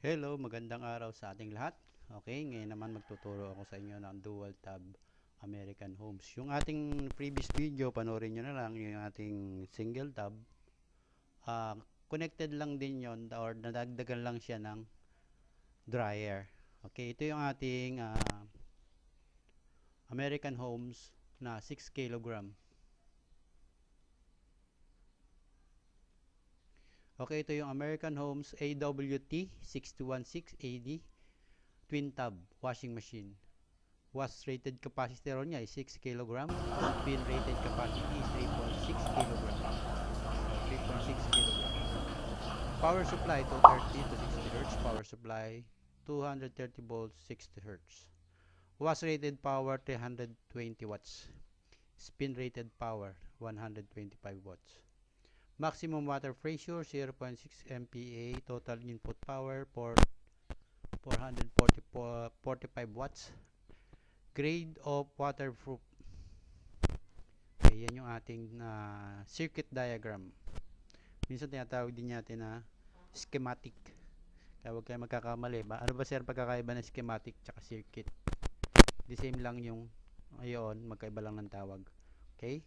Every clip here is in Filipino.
Hello, magandang araw sa ating lahat. Okay, ngayon naman magtuturo ako sa inyo ng dual tab American Homes. Yung ating previous video, panoorin nyo na lang yung ating single tab. Connected lang din yon or nadagdagan lang siya ng dryer. Okay, ito yung ating American Homes na 6 kilogram. Okay, ito yung American Homes AWT 6216 AD twin tab washing machine. Wash rated capacity niya is 6 kg. Spin rated capacity is 3.6 kg. So 3.6 kg. Power supply 230 to 60 Hz. Power supply 230 volts 60 Hz. Wash rated power 320 watts. Spin rated power 125 watts. Maximum water pressure 0.6 MPa. Total input power for 445 watts. Grade of waterproof. Okay, yan yung ating circuit diagram. Minsan tinatawag din natin na schematic. Kaya huwag kayo magkakamali. Ano ba sir pagkakaiba ng schematic tsaka circuit? The same lang yung ayon, magkaiba lang ng tawag. Okay?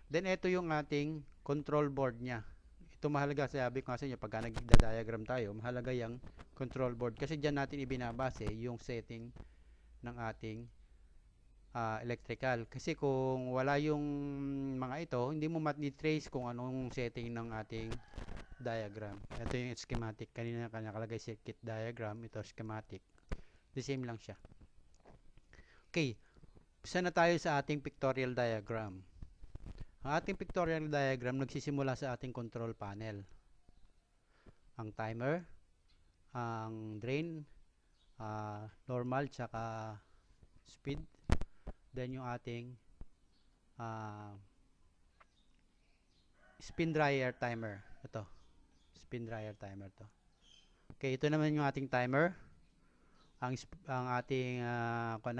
Then ito yung ating control board niya. Ito mahalaga, sabi ko kasi pagka nagda-diagram tayo, mahalaga yung control board kasi diyan natin ibinabase yung setting ng ating electrical. Kasi kung wala yung mga ito, hindi mo mat-trace kung anong setting ng ating diagram. Ito yung schematic. Kanina nakalagay circuit diagram, ito schematic. The same lang siya. Okay, isa na tayo sa ating pictorial diagram. Ang ating pictorial diagram nagsisimula sa ating control panel. Ang timer, ang drain, normal, tsaka speed. Then yung ating spin dryer timer. Ito, spin dryer timer to. Okay, ito naman yung ating timer. Ang ating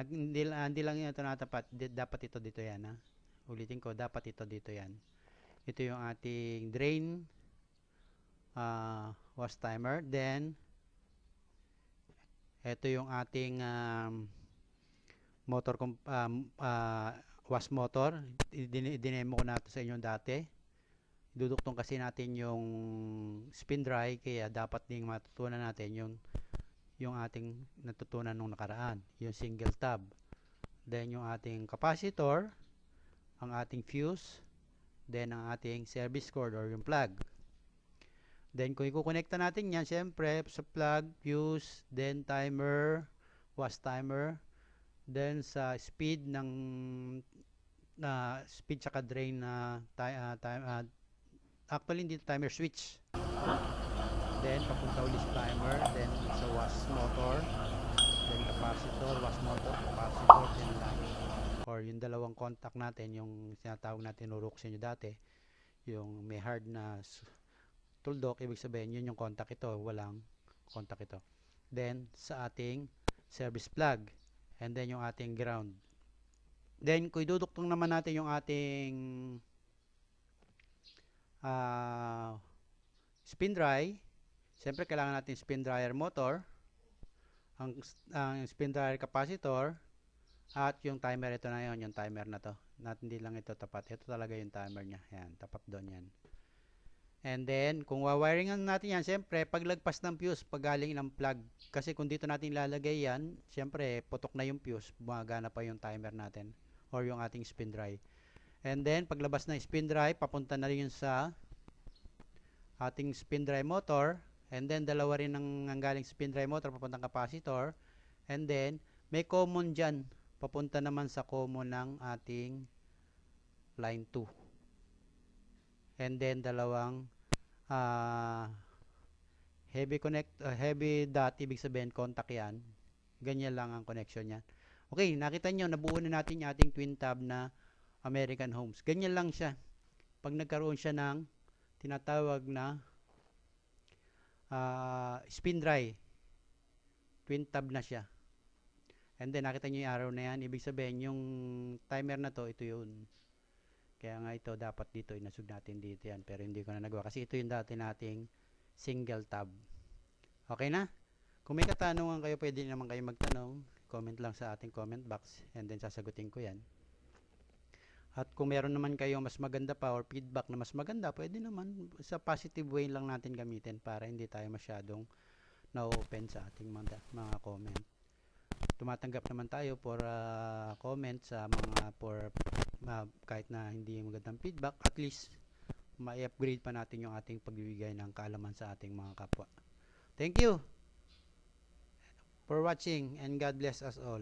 hindi lang ito natapat, dapat ito dito yan ha. Ulitin ko, dapat ito dito yan. Ito yung ating drain wash timer. Then ito yung ating motor wash motor. Dinemo ko na ito sa inyo dati. Duduktong kasi natin yung spin dry, kaya dapat ding matutunan natin yung ating natutunan nung nakaraan, yung single tab. Then yung ating capacitor, ang ating fuse, then ang ating service cord or yung plug. Then kung i-connecta natin yan, syempre sa plug, fuse, then timer, wash timer, then sa speed ng speed saka drain na actually hindi timer, switch. Then papunta ulit sa timer, then sa wash motor, then capacitor, wash motor, capacitor, then line. Or yung dalawang contact natin, yung sinatawag natin nurok sa inyo dati, yung may hard na tuldok, ibig sabihin yun yung contact ito, walang contact ito. Then sa ating service plug, and then yung ating ground. Then kung iduduktong naman natin yung ating spin dry, siyempre kailangan natin spin dryer motor, ang spin dryer capacitor, at yung timer. Ito na yun, yung timer na to. Hindi lang ito tapat, ito talaga yung timer nya. Yan, tapat doon yan. And then kung wawiringan natin yan, siyempre paglagpas ng fuse, pagaling ng plug, kasi kung dito natin ilalagay yan, siyempre putok na yung fuse, gumagana pa yung timer natin or yung ating spin dry. And then paglabas ng spin dry, papunta na rin sa ating spin dry motor, and then dalawa rin ang galing spin dry motor papuntang capacitor, and then may common dyan, papunta naman sa common ng ating line 2, and then dalawang heavy dot, ibig sabihin contact yan. Ganyan lang ang connection yan. Okay, nakita nyo, nabuo na natin yung ating twin tab na American Homes. Ganyan lang siya pag nagkaroon siya ng tinatawag na spin dry, twin tab na siya. And then nakita nyo yung arrow na yan, ibig sabihin yung timer na to, ito yun. Kaya nga ito, dapat dito, inasug natin dito yan. Pero hindi ko na nagawa kasi ito yung dati nating single tab. Okay na? Kung may katanungan kayo, pwede naman kayo magtanong. Comment lang sa ating comment box and then sasagutin ko yan. At kung meron naman kayo mas maganda pa or feedback na mas maganda, pwede naman sa positive way lang natin gamitin para hindi tayo masyadong na-open sa ating mga comment. Tumatanggap naman tayo for comment sa mga kahit na hindi magandang feedback, at least ma-upgrade pa natin yung ating pagbibigay ng kaalaman sa ating mga kapwa. Thank you for watching and God bless us all.